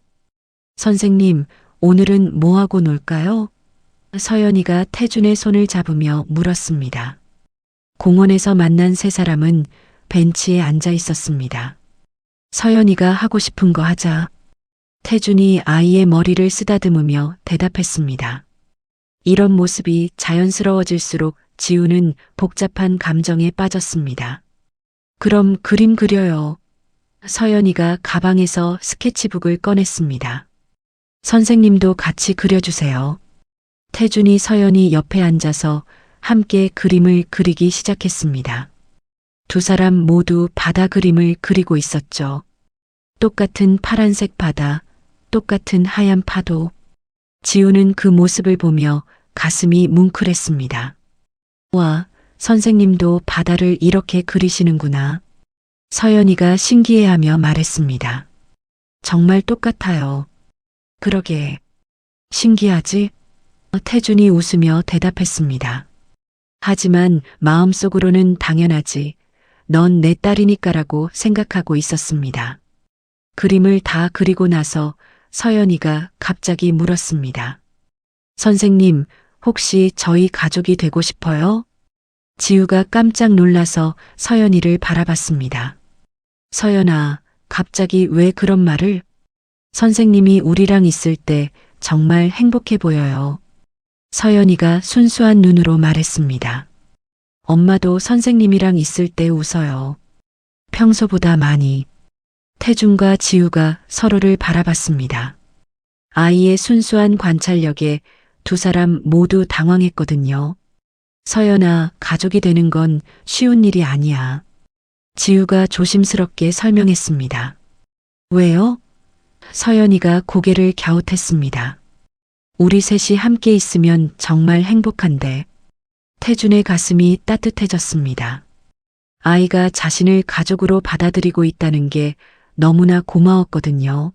[SPEAKER 1] 선생님, 오늘은 뭐하고 놀까요? 서연이가 태준의 손을 잡으며 물었습니다. 공원에서 만난 세 사람은 벤치에 앉아 있었습니다. 서연이가 하고 싶은 거 하자. 태준이 아이의 머리를 쓰다듬으며 대답했습니다. 이런 모습이 자연스러워질수록 지우는 복잡한 감정에 빠졌습니다. 그럼 그림 그려요. 서연이가 가방에서 스케치북을 꺼냈습니다. 선생님도 같이 그려주세요. 태준이 서연이 옆에 앉아서 함께 그림을 그리기 시작했습니다. 두 사람 모두 바다 그림을 그리고 있었죠. 똑같은 파란색 바다, 똑같은 하얀 파도. 지우는 그 모습을 보며 가슴이 뭉클했습니다. 와, 선생님도 바다를 이렇게 그리시는구나. 서연이가 신기해하며 말했습니다. 정말 똑같아요. 그러게. 신기하지? 태준이 웃으며 대답했습니다. 하지만 마음속으로는 당연하지. 넌 내 딸이니까라고 생각하고 있었습니다. 그림을 다 그리고 나서 서연이가 갑자기 물었습니다. 선생님, 혹시 저희 가족이 되고 싶어요? 지우가 깜짝 놀라서 서연이를 바라봤습니다. 서연아, 갑자기 왜 그런 말을? 선생님이 우리랑 있을 때 정말 행복해 보여요. 서연이가 순수한 눈으로 말했습니다. 엄마도 선생님이랑 있을 때 웃어요. 평소보다 많이. 태준과 지우가 서로를 바라봤습니다. 아이의 순수한 관찰력에 두 사람 모두 당황했거든요. 서연아, 가족이 되는 건 쉬운 일이 아니야. 지우가 조심스럽게 설명했습니다. 왜요? 서연이가 고개를 갸웃했습니다. 우리 셋이 함께 있으면 정말 행복한데. 태준의 가슴이 따뜻해졌습니다. 아이가 자신을 가족으로 받아들이고 있다는 게 너무나 고마웠거든요.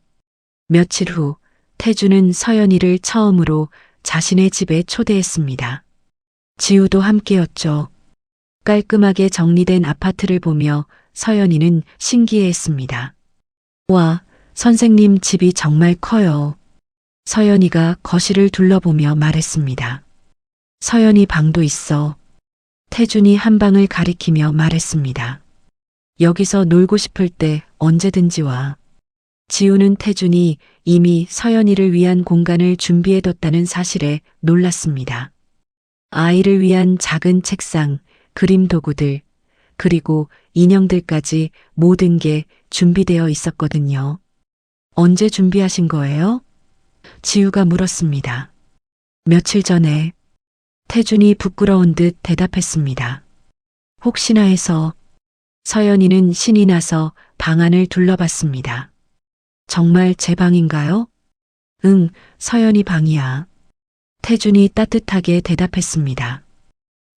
[SPEAKER 1] 며칠 후 태준은 서연이를 처음으로 자신의 집에 초대했습니다. 지우도 함께였죠. 깔끔하게 정리된 아파트를 보며 서연이는 신기해했습니다. 와, 선생님 집이 정말 커요. 서연이가 거실을 둘러보며 말했습니다. 서연이 방도 있어. 태준이 한 방을 가리키며 말했습니다. 여기서 놀고 싶을 때 언제든지 와. 지우는 태준이 이미 서연이를 위한 공간을 준비해뒀다는 사실에 놀랐습니다. 아이를 위한 작은 책상, 그림 도구들, 그리고 인형들까지 모든 게 준비되어 있었거든요. 언제 준비하신 거예요? 지우가 물었습니다. 며칠 전에. 태준이 부끄러운 듯 대답했습니다. 혹시나 해서. 서연이는 신이 나서 방 안을 둘러봤습니다. 정말 제 방인가요? 응, 서연이 방이야. 태준이 따뜻하게 대답했습니다.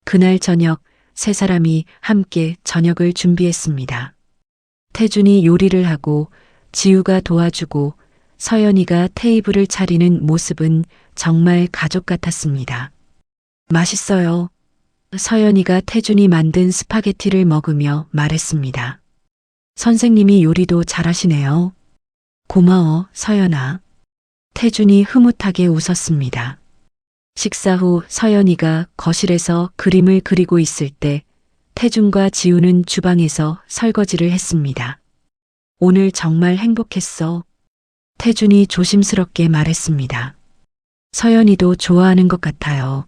[SPEAKER 1] 그날 저녁 세 사람이 함께 저녁을 준비했습니다. 태준이 요리를 하고 지우가 도와주고 서연이가 테이블을 차리는 모습은 정말 가족 같았습니다. 맛있어요. 서연이가 태준이 만든 스파게티를 먹으며 말했습니다. 선생님이 요리도 잘하시네요. 고마워, 서연아. 태준이 흐뭇하게 웃었습니다. 식사 후 서연이가 거실에서 그림을 그리고 있을 때 태준과 지우는 주방에서 설거지를 했습니다. 오늘 정말 행복했어. 태준이 조심스럽게 말했습니다. 서연이도 좋아하는 것 같아요.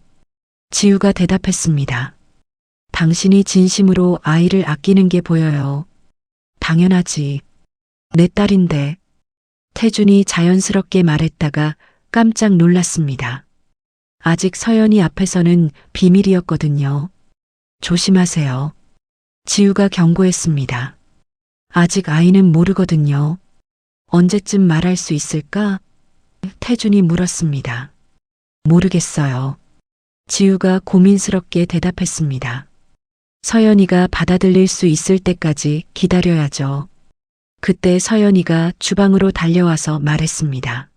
[SPEAKER 1] 지우가 대답했습니다. 당신이 진심으로 아이를 아끼는 게 보여요. 당연하지. 내 딸인데. 태준이 자연스럽게 말했다가 깜짝 놀랐습니다. 아직 서연이 앞에서는 비밀이었거든요. 조심하세요. 지우가 경고했습니다. 아직 아이는 모르거든요. 언제쯤 말할 수 있을까? 태준이 물었습니다. 모르겠어요. 지우가 고민스럽게 대답했습니다. 서연이가 받아들일 수 있을 때까지 기다려야죠. 그때 서연이가 주방으로 달려와서 말했습니다.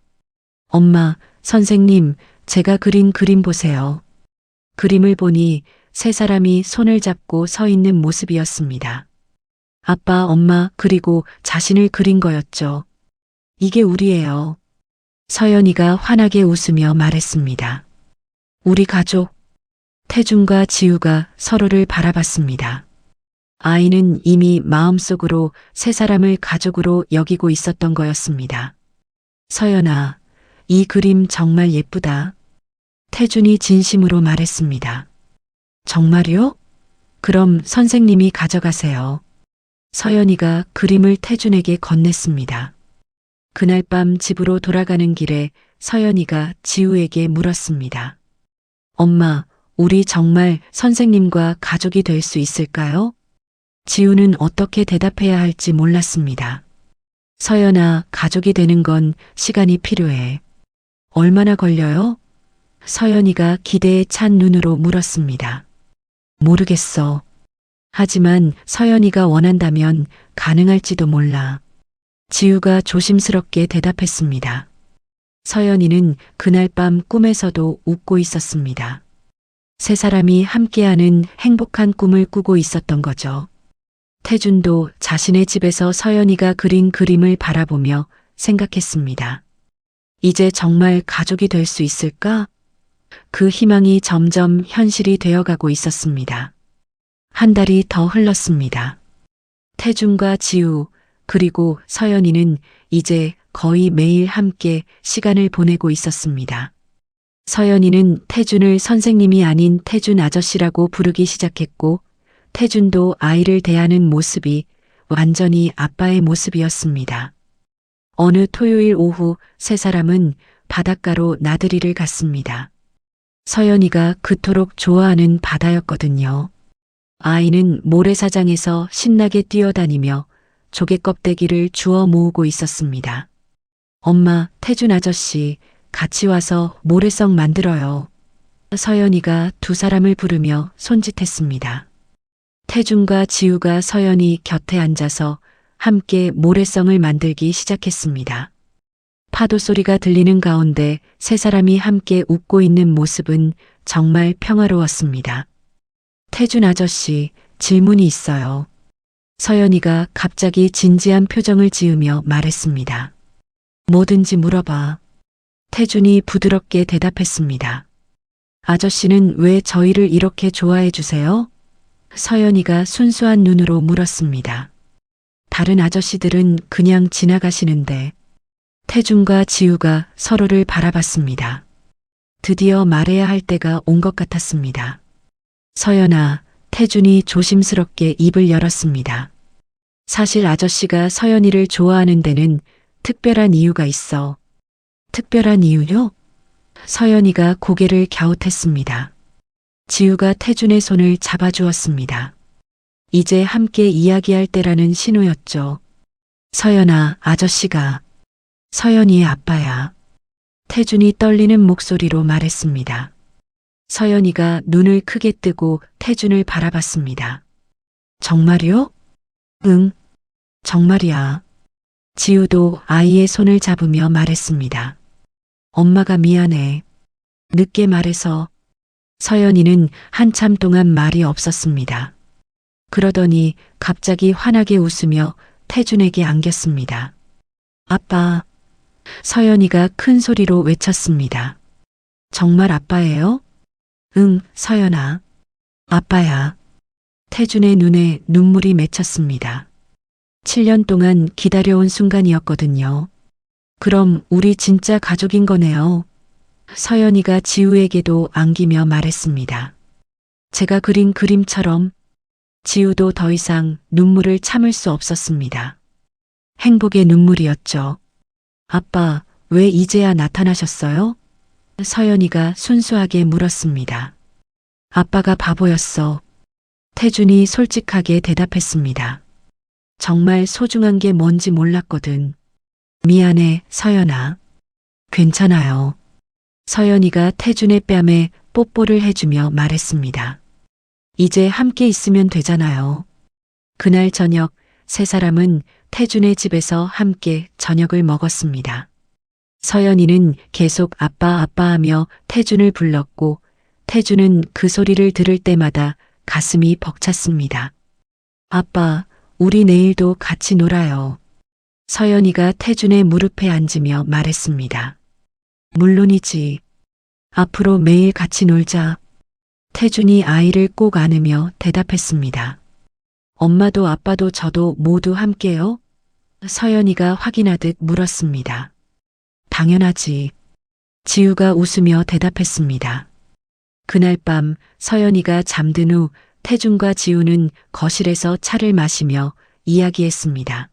[SPEAKER 1] 엄마, 선생님, 제가 그린 그림 보세요. 그림을 보니 세 사람이 손을 잡고 서 있는 모습이었습니다. 아빠, 엄마, 그리고 자신을 그린 거였죠. 이게 우리예요. 서연이가 환하게 웃으며 말했습니다. 우리 가족. 태준과 지우가 서로를 바라봤습니다. 아이는 이미 마음속으로 세 사람을 가족으로 여기고 있었던 거였습니다. 서연아, 이 그림 정말 예쁘다. 태준이 진심으로 말했습니다. 정말요? 그럼 선생님이 가져가세요. 서연이가 그림을 태준에게 건넸습니다. 그날 밤 집으로 돌아가는 길에 서연이가 지우에게 물었습니다. 엄마, 우리 정말 선생님과 가족이 될 수 있을까요? 지우는 어떻게 대답해야 할지 몰랐습니다. 서연아, 가족이 되는 건 시간이 필요해. 얼마나 걸려요? 서연이가 기대에 찬 눈으로 물었습니다. 모르겠어. 하지만 서연이가 원한다면 가능할지도 몰라. 지우가 조심스럽게 대답했습니다. 서연이는 그날 밤 꿈에서도 웃고 있었습니다. 세 사람이 함께하는 행복한 꿈을 꾸고 있었던 거죠. 태준도 자신의 집에서 서연이가 그린 그림을 바라보며 생각했습니다. 이제 정말 가족이 될 수 있을까? 그 희망이 점점 현실이 되어가고 있었습니다. 한 달이 더 흘렀습니다. 태준과 지우, 그리고 서연이는 이제 거의 매일 함께 시간을 보내고 있었습니다. 서연이는 태준을 선생님이 아닌 태준 아저씨라고 부르기 시작했고, 태준도 아이를 대하는 모습이 완전히 아빠의 모습이었습니다. 어느 토요일 오후 세 사람은 바닷가로 나들이를 갔습니다. 서연이가 그토록 좋아하는 바다였거든요. 아이는 모래사장에서 신나게 뛰어다니며 조개 껍데기를 주워 모으고 있었습니다. 엄마, 태준 아저씨, 같이 와서 모래성 만들어요. 서연이가 두 사람을 부르며 손짓했습니다. 태준과 지우가 서연이 곁에 앉아서 함께 모래성을 만들기 시작했습니다. 파도 소리가 들리는 가운데 세 사람이 함께 웃고 있는 모습은 정말 평화로웠습니다. 태준 아저씨, 질문이 있어요. 서연이가 갑자기 진지한 표정을 지으며 말했습니다. 뭐든지 물어봐. 태준이 부드럽게 대답했습니다. 아저씨는 왜 저희를 이렇게 좋아해 주세요? 서연이가 순수한 눈으로 물었습니다. 다른 아저씨들은 그냥 지나가시는데. 태준과 지우가 서로를 바라봤습니다. 드디어 말해야 할 때가 온 것 같았습니다. 서연아, 태준이 조심스럽게 입을 열었습니다. 사실 아저씨가 서연이를 좋아하는 데는 특별한 이유가 있어. 특별한 이유요? 서연이가 고개를 갸웃했습니다. 지우가 태준의 손을 잡아주었습니다. 이제 함께 이야기할 때라는 신호였죠. 서연아, 아저씨가 서연이의 아빠야. 태준이 떨리는 목소리로 말했습니다. 서연이가 눈을 크게 뜨고 태준을 바라봤습니다. 정말이요? 응, 정말이야. 지우도 아이의 손을 잡으며 말했습니다. 엄마가 미안해. 늦게 말해서. 서연이는 한참 동안 말이 없었습니다. 그러더니 갑자기 환하게 웃으며 태준에게 안겼습니다. 아빠. 서연이가 큰 소리로 외쳤습니다. 정말 아빠예요? 응, 서연아. 아빠야. 태준의 눈에 눈물이 맺혔습니다. 7년 동안 기다려온 순간이었거든요. 그럼 우리 진짜 가족인 거네요. 서연이가 지우에게도 안기며 말했습니다. 제가 그린 그림처럼. 지우도 더 이상 눈물을 참을 수 없었습니다. 행복의 눈물이었죠. 아빠, 왜 이제야 나타나셨어요? 서연이가 순수하게 물었습니다. 아빠가 바보였어. 태준이 솔직하게 대답했습니다. 정말 소중한 게 뭔지 몰랐거든. 미안해, 서연아. 괜찮아요. 서연이가 태준의 뺨에 뽀뽀를 해주며 말했습니다. 이제 함께 있으면 되잖아요. 그날 저녁 세 사람은 태준의 집에서 함께 저녁을 먹었습니다. 서연이는 계속 아빠 아빠 하며 태준을 불렀고 태준은 그 소리를 들을 때마다 가슴이 벅찼습니다. 아빠, 우리 내일도 같이 놀아요. 서연이가 태준의 무릎에 앉으며 말했습니다. 물론이지. 앞으로 매일 같이 놀자. 태준이 아이를 꼭 안으며 대답했습니다. 엄마도 아빠도 저도 모두 함께요? 서연이가 확인하듯 물었습니다. 당연하지. 지우가 웃으며 대답했습니다. 그날 밤 서연이가 잠든 후 태준과 지우는 거실에서 차를 마시며 이야기했습니다.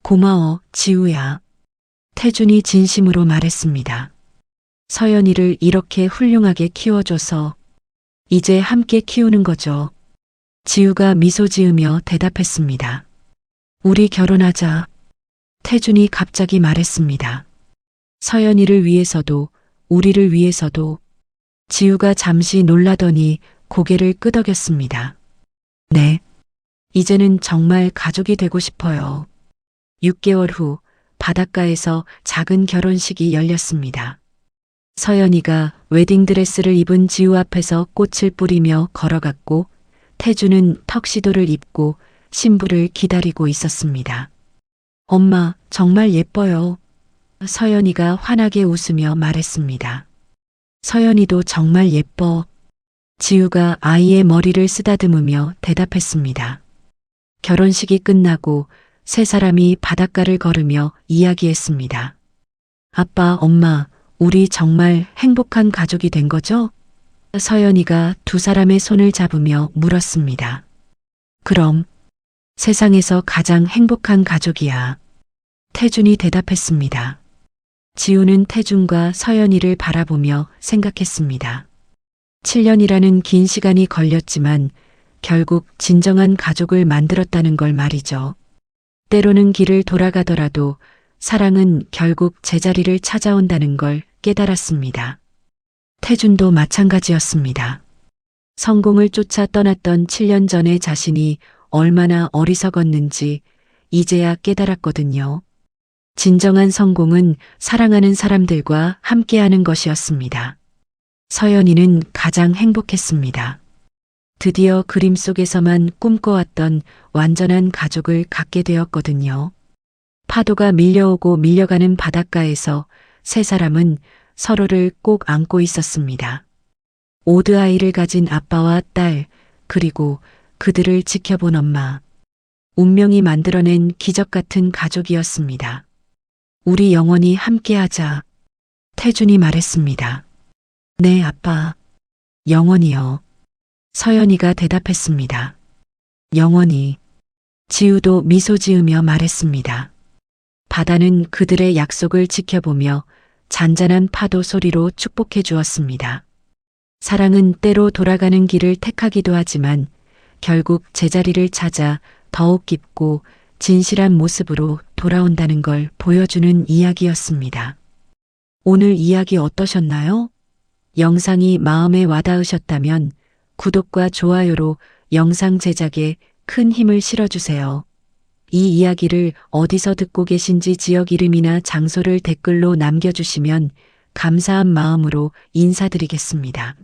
[SPEAKER 1] 고마워, 지우야. 태준이 진심으로 말했습니다. 서연이를 이렇게 훌륭하게 키워줘서 이제 함께 키우는 거죠. 지우가 미소 지으며 대답했습니다. 우리 결혼하자. 태준이 갑자기 말했습니다. 서연이를 위해서도 우리를 위해서도. 지우가 잠시 놀라더니 고개를 끄덕였습니다. 네. 이제는 정말 가족이 되고 싶어요. 6개월 후 바닷가에서 작은 결혼식이 열렸습니다. 서연이가 웨딩드레스를 입은 지우 앞에서 꽃을 뿌리며 걸어갔고 태주는 턱시도를 입고 신부를 기다리고 있었습니다. 엄마, 정말 예뻐요. 서연이가 환하게 웃으며 말했습니다. 서연이도 정말 예뻐. 지우가 아이의 머리를 쓰다듬으며 대답했습니다. 결혼식이 끝나고 세 사람이 바닷가를 걸으며 이야기했습니다. 아빠, 엄마, 우리 정말 행복한 가족이 된 거죠? 서연이가 두 사람의 손을 잡으며 물었습니다. 그럼 세상에서 가장 행복한 가족이야. 태준이 대답했습니다. 지우는 태준과 서연이를 바라보며 생각했습니다. 7년이라는 긴 시간이 걸렸지만 결국 진정한 가족을 만들었다는 걸 말이죠. 때로는 길을 돌아가더라도 사랑은 결국 제자리를 찾아온다는 걸 깨달았습니다. 태준도 마찬가지였습니다. 성공을 쫓아 떠났던 7년 전의 자신이 얼마나 어리석었는지 이제야 깨달았거든요. 진정한 성공은 사랑하는 사람들과 함께하는 것이었습니다. 서연이는 가장 행복했습니다. 드디어 그림 속에서만 꿈꿔왔던 완전한 가족을 갖게 되었거든요. 파도가 밀려오고 밀려가는 바닷가에서 세 사람은 서로를 꼭 안고 있었습니다. 오드 아이를 가진 아빠와 딸, 그리고 그들을 지켜본 엄마. 운명이 만들어낸 기적 같은 가족이었습니다. 우리 영원히 함께하자. 태준이 말했습니다. 네, 아빠. 영원히요. 서연이가 대답했습니다. 영원히. 지우도 미소 지으며 말했습니다. 바다는 그들의 약속을 지켜보며 잔잔한 파도 소리로 축복해 주었습니다. 사랑은 때로 돌아가는 길을 택하기도 하지만 결국 제자리를 찾아 더욱 깊고 진실한 모습으로 돌아온다는 걸 보여주는 이야기였습니다. 오늘 이야기 어떠셨나요? 영상이 마음에 와닿으셨다면 구독과 좋아요로 영상 제작에 큰 힘을 실어주세요. 이 이야기를 어디서 듣고 계신지 지역 이름이나 장소를 댓글로 남겨주시면 감사한 마음으로 인사드리겠습니다.